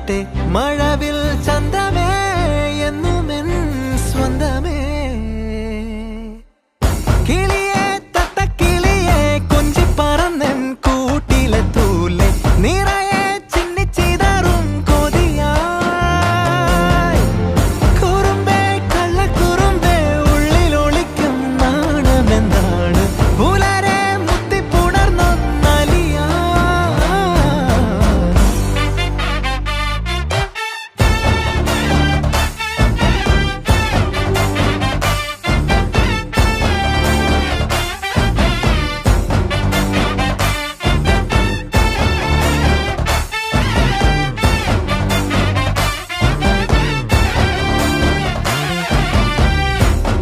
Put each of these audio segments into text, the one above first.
കൊഞ്ചിച്ചാട്ടെ മഴവിൽ ചന്തമേ എന്നുമെൻ സ്വന്തമേ കിളിയെ തത്തക്കിളിയെ കൊഞ്ചി പറന്നെൻ കൂട്ടിലെ തൂലെ നിറയെ ചിന്നിച്ചിതറും കൊതിയായി കുറുമ്പേ കള്ളക്കുറുമ്പേ ഉള്ളിലൊളിക്കും നാണമെന്താണ് പുലരെ മുത്തിപ്പുണർന്നൊന്നലിയാ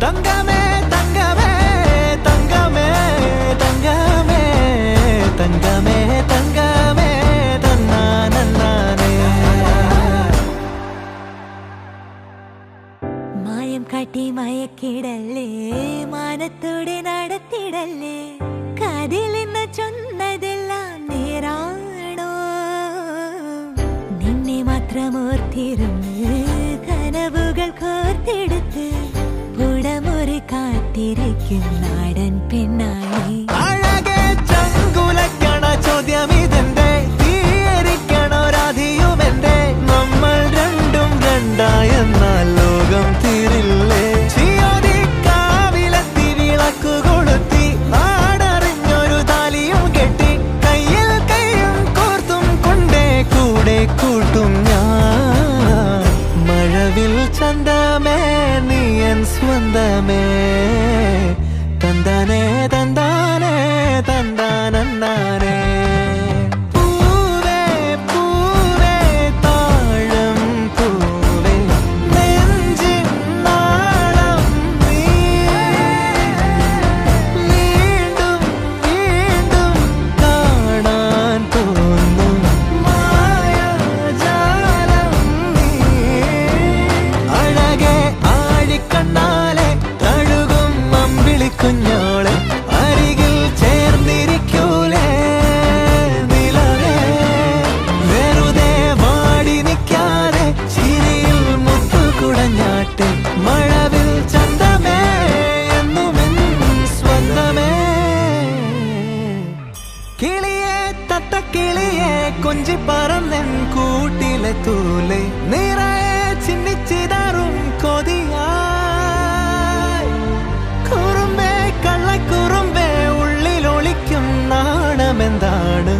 തങ്കമേ തങ്കമേ തങ്കമേ തങ്കമേ തങ്കമേ തങ്കമേ തന്നാനേ മായം കാട്ടി മയക്കിടല്ലേ മാനത്തോടെ നടത്തിടല്ലേ കാതിലിന്ന് ചൊന്നതെല്ലാം നേരാണോ നിന്നെ മാത്രം ഓർത്തിരുന്ന് കനവുകൾ കോർത്തെടുത്ത് പുടമുറി കാത്തിരിക്കും നാടൻ പെണ്ണായി അഴകെ ചങ്കുലക്കണ ചോദ്യം ഇതെന്റെ തീയരിക്കണോ രാധിയുമെന്റെ നമ്മൾ രണ്ടും രണ്ടായെന്നാൽ ലോകം തീരില്ലേ ചിയോദിക്കാവിലെത്തി വിളക്കു കൊളുത്തി നാടറിഞ്ഞൊരു താലിയും കെട്ടി കയ്യിൽ കയ്യും കോർത്തും കൊണ്ടേ കൂടെ കൂട്ടും ഞാൻ മഴവിൽ ചന്തമേ നീ എൻ സ്വന്തമേ തന്താനേ തന്താനേ തന്താനേ പൂവേ പൂവേ താഴം പൂവേ നെഞ്ചിൻ നാളം നീ വീണ്ടും വീണ്ടും കാണാൻ തോന്നും മായാജാലം നീ അഴകെ ആഴിക്കണ്ണാലെ തഴുകും അമ്പിളിക്കുഞ്ഞോളെ അരികിൽ ചേർന്നിരിക്കൂലേ നിലവേ വെറുതെ വാടി നിൽക്കാതെ ചിരിയിൽ മുത്തുകുടഞ്ഞാട്ടെ മഴവിൽ ചന്തമേ എന്നുമെൻ സ്വന്തമേ കിളിയെ തത്തക്കിളിയെ കൊഞ്ചി പറന്നെൻ കൂട്ടിലെ തൂലെ നിറയെ ചിന്നിച്ചിതറും കൊതിയായി കുറുമ്പേ കള്ളക്കുറുമ്പേ ഉള്ളിലൊളിക്കും നാണമെന്താണ്